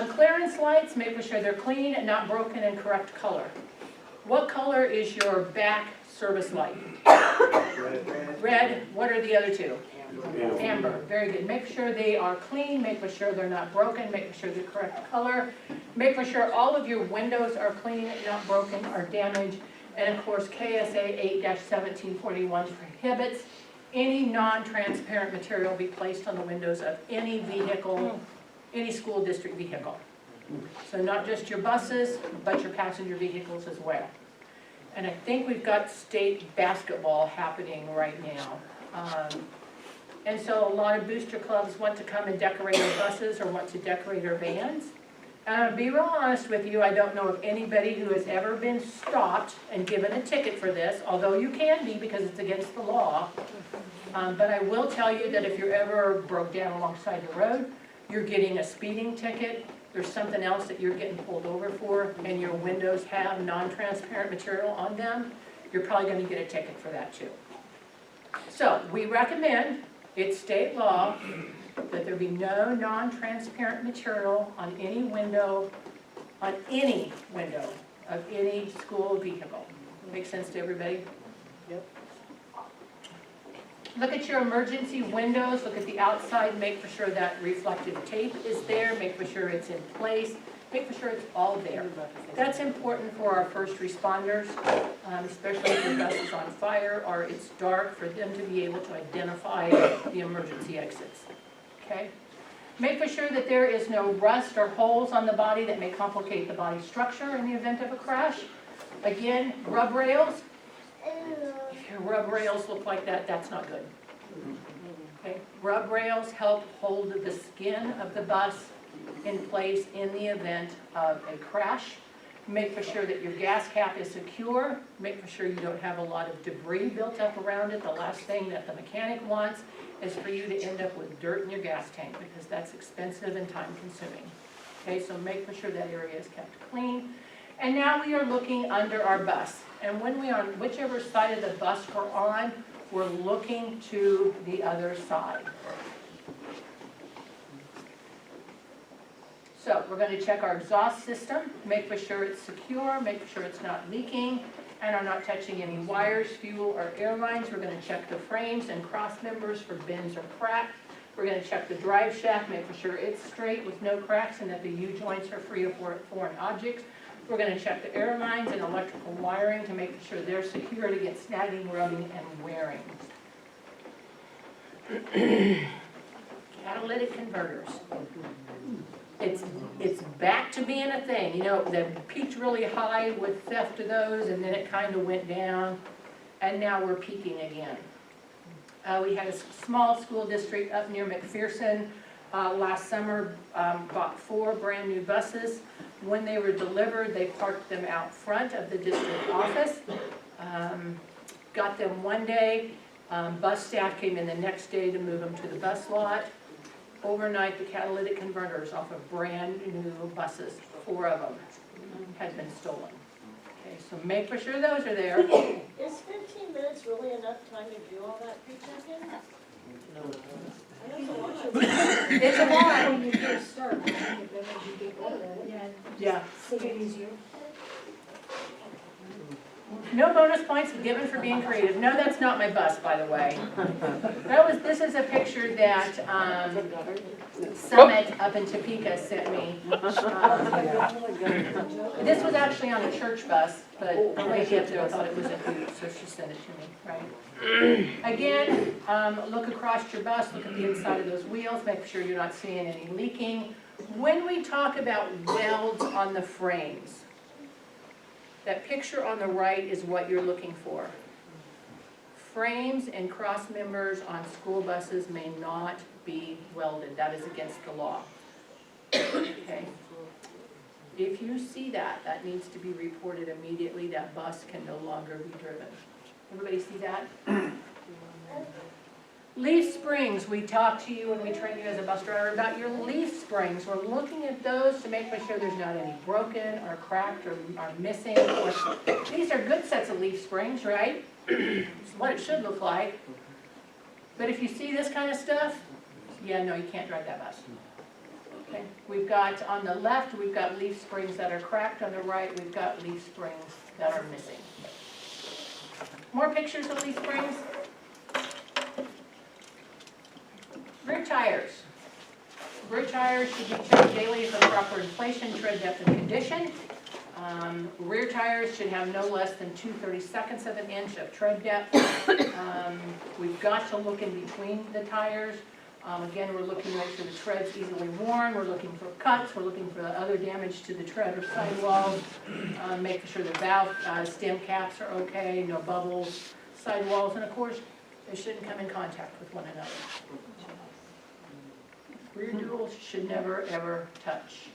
Clearance lights, make for sure they're clean and not broken and correct color. What color is your back service light? Red. What are the other two? Amber. Very good. Make sure they are clean, make for sure they're not broken, make sure they're correct color. Make for sure all of your windows are clean, not broken or damaged. And of course, KSA 8-1741 prohibits any non-transparent material be placed on the windows of any vehicle, any school district vehicle. So not just your buses, but your passenger vehicles as well. And I think we've got state basketball happening right now. And so a lot of booster clubs want to come and decorate their buses or want to decorate their vans. And to be real honest with you, I don't know of anybody who has ever been stopped and given a ticket for this, although you can be because it's against the law. But I will tell you that if you're ever broke down alongside the road, you're getting a speeding ticket. there's something else that you're getting pulled over for, and your windows have non-transparent material on them, you're probably gonna get a ticket for that too. So, we recommend, it's state law, that there be no non-transparent material on any window of any school vehicle. Make sense to everybody? Yep. Look at your emergency windows, look at the outside, make for sure that reflective tape is there, make for sure it's in place, make for sure it's all there. That's important for our first responders, especially if the bus is on fire or it's dark, for them to be able to identify the emergency exits, okay? Make for sure that there is no rust or holes on the body that may complicate the body structure in the event of a crash. Again, rub rails. If your rub rails look like that, that's not good. Okay, rub rails help hold the skin of the bus in place in the event of a crash. Make for sure that your gas cap is secure. Make for sure you don't have a lot of debris built up around it. The last thing that the mechanic wants is for you to end up with dirt in your gas tank, because that's expensive and time consuming. Okay, so make for sure that area is kept clean. And now we are looking under our bus. And when we are on whichever side of the bus we're on, we're looking to the other side. So we're going to check our exhaust system, make for sure it's secure, make for sure it's not leaking, and are not touching any wires, fuel, or air lines. We're going to check the frames and cross members for bends or cracks. We're going to check the drive shaft, make for sure it's straight with no cracks and that the U-joints are free of foreign objects. We're going to check the air lines and electrical wiring to make sure they're secured against snagging, rubbing, and wearing. Catalytic converters. It's back to being a thing. You know, they peaked really high with theft of those, and then it kind of went down, and now we're peaking again. We had a small school district up near McPherson last summer, bought 4 brand new buses. When they were delivered, they parked them out front of the district office. Got them one day, bus staff came in the next day to move them to the bus lot. Overnight, the catalytic converters off of brand new buses, 4 of them, had been stolen. Okay, so make for sure those are there. Is 15 minutes really enough time to do all that pre-checking? It's a lot. When you first start, I think then as you get better at it, Yeah. it'll get easier. No bonus points given for being creative. No, that's not my bus, by the way. This is a picture that Summit up in Topeka sent me. This was actually on a church bus, but the lady up there thought it was a hoot, so she sent it to me, right? Again, look across your bus, look at the inside of those wheels, make sure you're not seeing any leaking. When we talk about welds on the frames, that picture on the right is what you're looking for. Frames and cross members on school buses may not be welded. That is against the law. Okay? If you see that, that needs to be reported immediately. That bus can no longer be driven. Everybody see that? Leaf springs, we talk to you when we train you as a bus driver about your leaf springs. We're looking at those to make sure there's not any broken or cracked or are missing. These are good sets of leaf springs, right? It's what it should look like. But if you see this kind of stuff, yeah, no, you can't drive that bus. Okay. We've got, on the left, we've got leaf springs that are cracked. On the right, we've got leaf springs that are missing. More pictures of leaf springs. Rear tires. Rear tires should be checked daily for proper inflation, tread depth, and condition. Rear tires should have no less than 2/32 of an inch of tread depth. We've got to look in between the tires. Again, we're looking to make sure the tread's easily worn. We're looking for cuts. We're looking for other damage to the tread or sidewalls. Making sure the valve stem caps are okay, no bubbles, sidewalls, and of course, they shouldn't come in contact with one another. Rear duals should never, ever touch.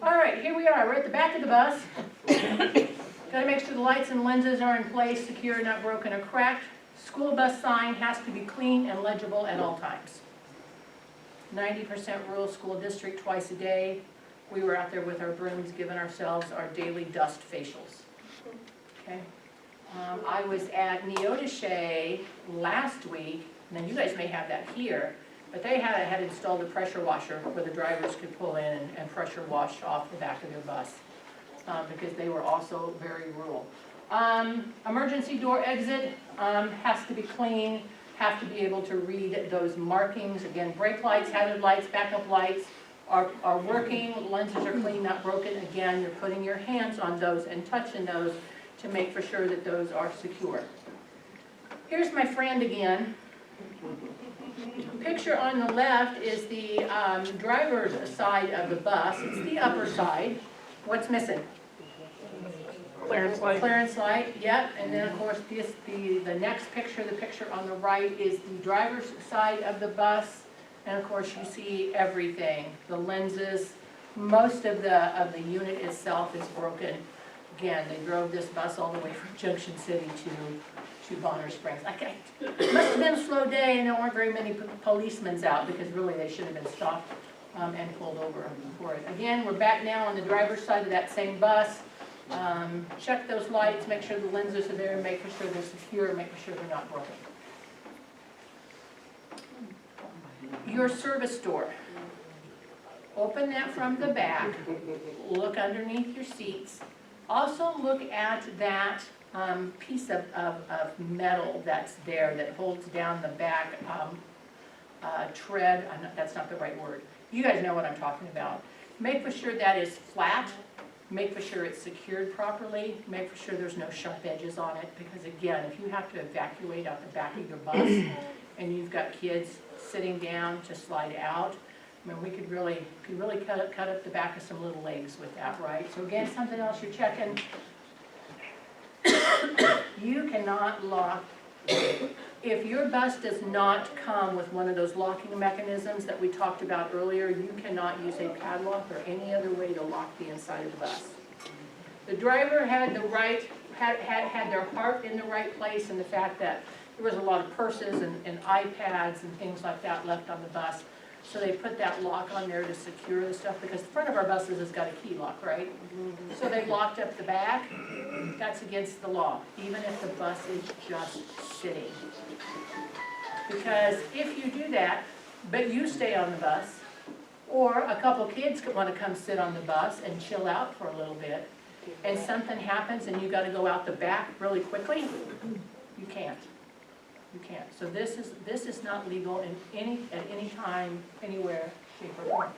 All right, here we are. We're at the back of the bus. Got to make sure the lights and lenses are in place, secure, not broken or cracked. School bus sign has to be clean and legible at all times. 90% rural school district twice a day. we were out there with our brooms giving ourselves our daily dust facials. Okay? I was at Neodesha last week, now you guys may have that here, but they had installed a pressure washer where the drivers could pull in and pressure wash off the back of their bus, because they were also very rural. Emergency door exit has to be clean, have to be able to read those markings. Again, brake lights, hazard lights, backup lights are working, lenses are clean, not broken. Again, you're putting your hands on those and touching those to make for sure that those are secure. Here's my friend again. Picture on the left is the driver's side of the bus. It's the upper side. What's missing? Clearance light. Clearance light, yep, and then of course the next picture, the picture on the right is the driver's side of the bus, and of course you see everything, the lenses, most of the unit itself is broken. Again, they drove this bus all the way from Junction City to Bonner Springs. It must have been a slow day and there weren't very many policemen out, because really they should have been stopped and pulled over for it. Again, we're back now on the driver's side of that same bus. Check those lights, make sure the lenses are there, make sure they're secure, make sure they're not broken. Your service door. Open that from the back, look underneath your seats. Also look at that piece of metal that's there that holds down the back tread. That's not the right word. You guys know what I'm talking about. Make for sure that is flat. Make for sure it's secured properly. Make for sure there's no sharp edges on it, because again, if you have to evacuate out the back of your bus and you've got kids sitting down to slide out, I mean, we could really cut up the back of some little legs with that, right? So again, something else you're checking. You cannot lock. If your bus does not come with one of those locking mechanisms that we talked about earlier, you cannot use a padlock or any other way to lock the inside of the bus. The driver had had their heart in the right place, in the fact that there was a lot of purses and iPads and things like that left on the bus. So they put that lock on there to secure the stuff, because the front of our buses has got a key lock, right? So they locked up the back. That's against the law, even if the bus is just sitting. Because if you do that, but you stay on the bus, or a couple kids could want to come sit on the bus and chill out for a little bit, and something happens and you got to go out the back really quickly, you can't. You can't. So this is not legal at any time, anywhere, shape, or form.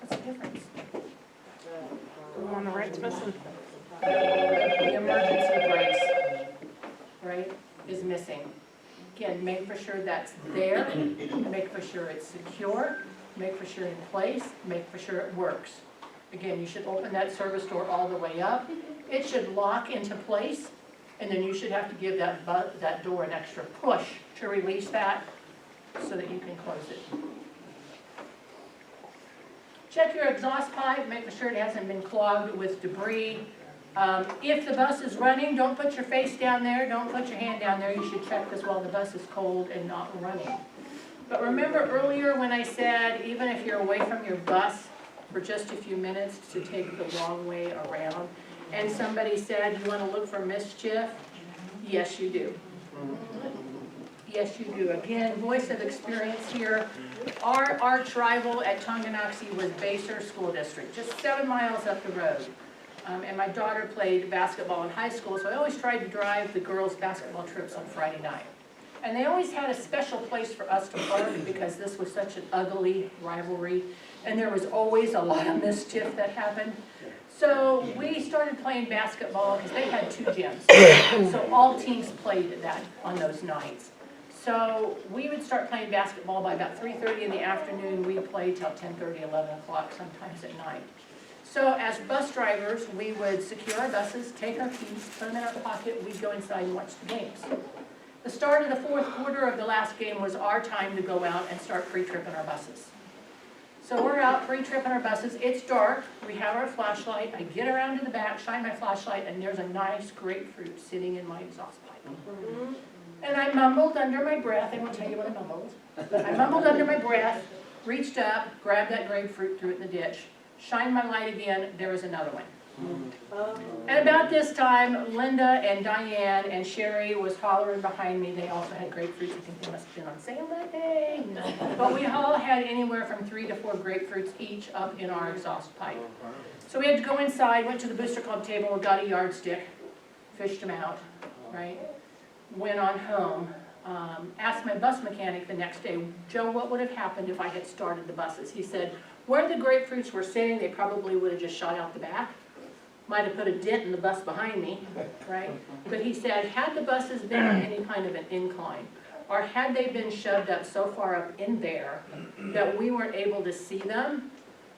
What's the difference? The one on the right's missing. The emergency brakes, right, is missing. Again, make for sure that's there, make for sure it's secure, make for sure in place, make for sure it works. Again, you should open that service door all the way up. It should lock into place, and then you should have to give that door an extra push to release that so that you can close it. Check your exhaust pipe, make sure it hasn't been clogged with debris. If the bus is running, don't put your face down there, don't put your hand down there. You should check this while the bus is cold and not running. But remember earlier when I said, even if you're away from your bus for just a few minutes, to take the long way around, and somebody said, you want to look for mischief? Yes, you do. Yes, you do. Again, voice of experience here. Our arch rival at Tonganoxie was Basehor School District, just 7 miles up the road. And my daughter played basketball in high school, so I always tried to drive the girls' basketball trips on Friday night. And they always had a special place for us to park, because this was such an ugly rivalry, and there was always a lot of mischief that happened. So we started playing basketball, because they had 2 gyms. So all teams played that on those nights. So we would start playing basketball by about 3:30 in the afternoon. We'd play till 10:30, 11 o'clock, sometimes at night. So as bus drivers, we would secure our buses, take our keys, put them in our pocket, we'd go inside and watch the games. The start of the 4th quarter of the last game was our time to go out and start pre-tripping our buses. So we're out pre-tripping our buses, it's dark, we have our flashlight, I get around to the back, shine my flashlight, and there's a nice grapefruit sitting in my exhaust pipe. And I mumbled under my breath, I won't tell you what I mumbled. I mumbled under my breath, reached up, grabbed that grapefruit, threw it in the ditch, shined my light again, there was another one. And about this time, Linda and Diane and Sherry was hollering behind me. They also had grapefruits. I think they must have been on sale that day. But we all had anywhere from 3 to 4 grapefruits each up in our exhaust pipe. So we had to go inside, went to the Booster Club table, got a yardstick, fished them out, right? Went on home. Asked my bus mechanic the next day, Joe, what would have happened if I had started the buses? He said, where the grapefruits were sitting, they probably would have just shot out the back. Might have put a dent in the bus behind me, right? But he said, had the buses been on any kind of an incline, or had they been shoved up so far up in there that we weren't able to see them,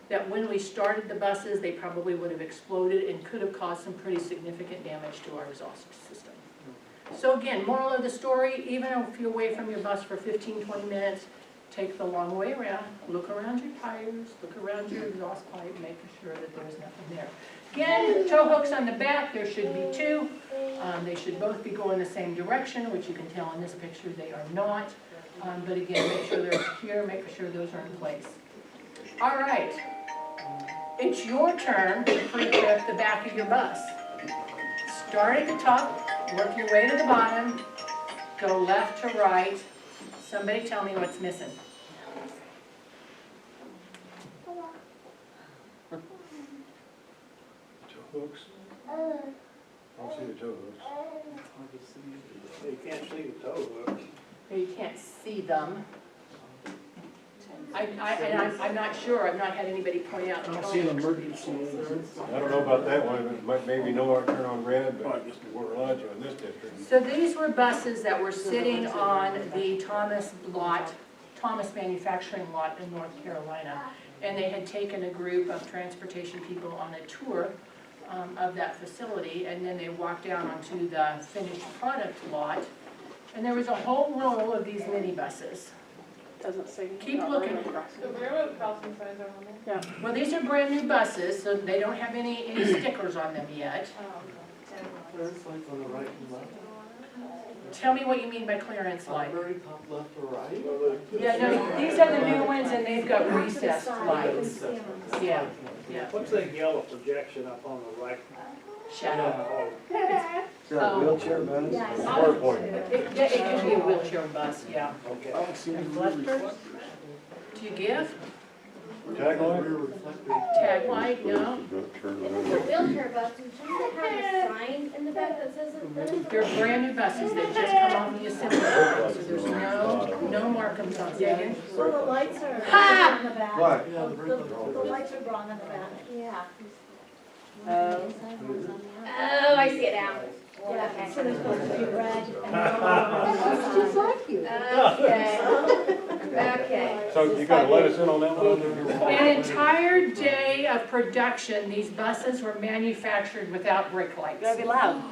that when we started the buses, they probably would have exploded and could have caused some pretty significant damage to our exhaust system. So again, moral of the story, even if you're away from your bus for 15, 20 minutes, take the long way around, look around your tires, look around your exhaust pipe, making sure that there's nothing there. Again, tow hooks on the back, there should be 2. They should both be going the same direction, which you can tell in this picture they are not. But again, make sure they're here, make sure those are in place. All right, it's your turn to pre-trip the back of your bus. Start at the top, work your way to the bottom, go left to right. Somebody tell me what's missing. Toe hooks? I don't see the toe hooks. You can't see the toe hooks. You can't see them. I'm not sure, I've not had anybody point out. I don't see an emergency. I don't know about that one, it might maybe no turn on red, but we're allowed to in this district. So these were buses that were sitting on the Thomas manufacturing lot in North Carolina. And they had taken a group of transportation people on a tour of that facility, and then they walked down onto the finished product lot. And there was a whole row of these minibuses. Doesn't say. Keep looking. The railroad crossing signs are on there. Well, these are brand new buses, so they don't have any stickers on them yet. Clearance lights on the right and left. Tell me what you mean by clearance light. Very top left or right? Yeah, no, these are the new ones and they've got recessed lights. Yeah, yeah. What's that yellow projection up on the right? Shadow. Is that a wheelchair bus? It could be a wheelchair bus, yeah. Okay. I don't see any Reflectors? Do you give? Tagline? rear reflector. Tag light, no? If it's a wheelchair bus, doesn't it have a sign in the back that says it? They're brand new buses that just come off the assembly line, so there's no markings on them. So the lights are Ha! on the back. What? The lights are drawn on the back. Yeah. Oh. Oh, I see it now. Yeah, okay. So they're supposed to be red. It's just like you. Okay. Okay. So you gotta let us in on that one? An entire day of production, these buses were manufactured without brake lights. Gotta be loud.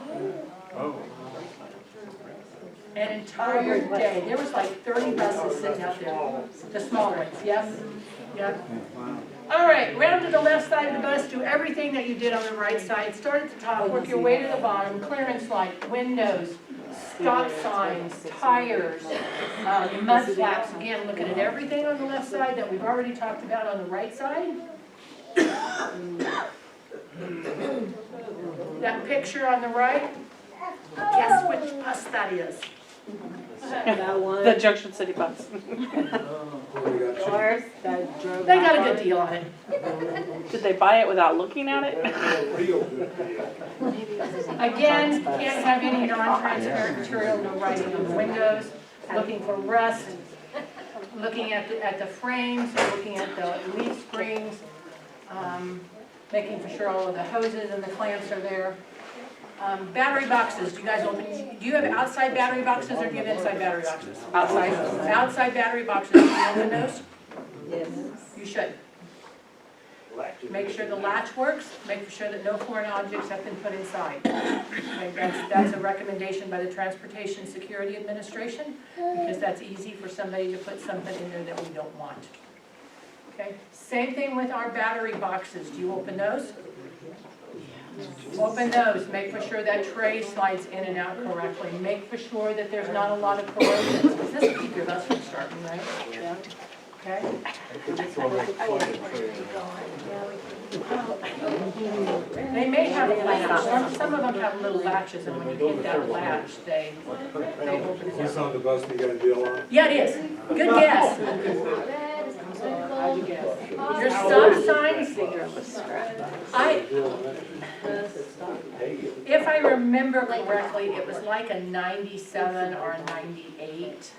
Oh. An entire day. There was like 30 buses sitting out there. The small ones, yes? Yep. All right, round to the left side of the bus, do everything that you did on the right side. Start at the top, work your way to the bottom, clearance light, windows, stop signs, tires, mud flaps. Again, looking at everything on the left side that we've already talked about on the right side. That picture on the right, guess which bus that is? The Junction City bus. Yours that drove. They got a good deal on it. Did they buy it without looking at it? Real good deal. Again, can't have any non-transparent material, no writing on the windows, looking for rust, looking at the frames, looking at the leaf springs, making for sure all of the hoses and the clamps are there. Battery boxes, do you have outside battery boxes or do you have inside battery boxes? Outside. Outside battery boxes, do you open those? Yes. You should. Make sure the latch works, make sure that no foreign objects have been put inside. Okay, that's a recommendation by the Transportation Security Administration, because that's easy for somebody to put something in there that we don't want. Okay, same thing with our battery boxes. Do you open those? Open those, make for sure that tray slides in and out correctly. Make for sure that there's not a lot of corrosion, because this will keep your bus from starting, right? Yeah. Okay? Throw that flag trailer. They may have a latch, some of them have little latches, and when you hit that latch, they open it Is this up. on the bus we got a deal on? Yeah, it is. Good guess. Red, How'd you guess? purple. Your stop signs, if I remember correctly, it was like a 97 or a 98.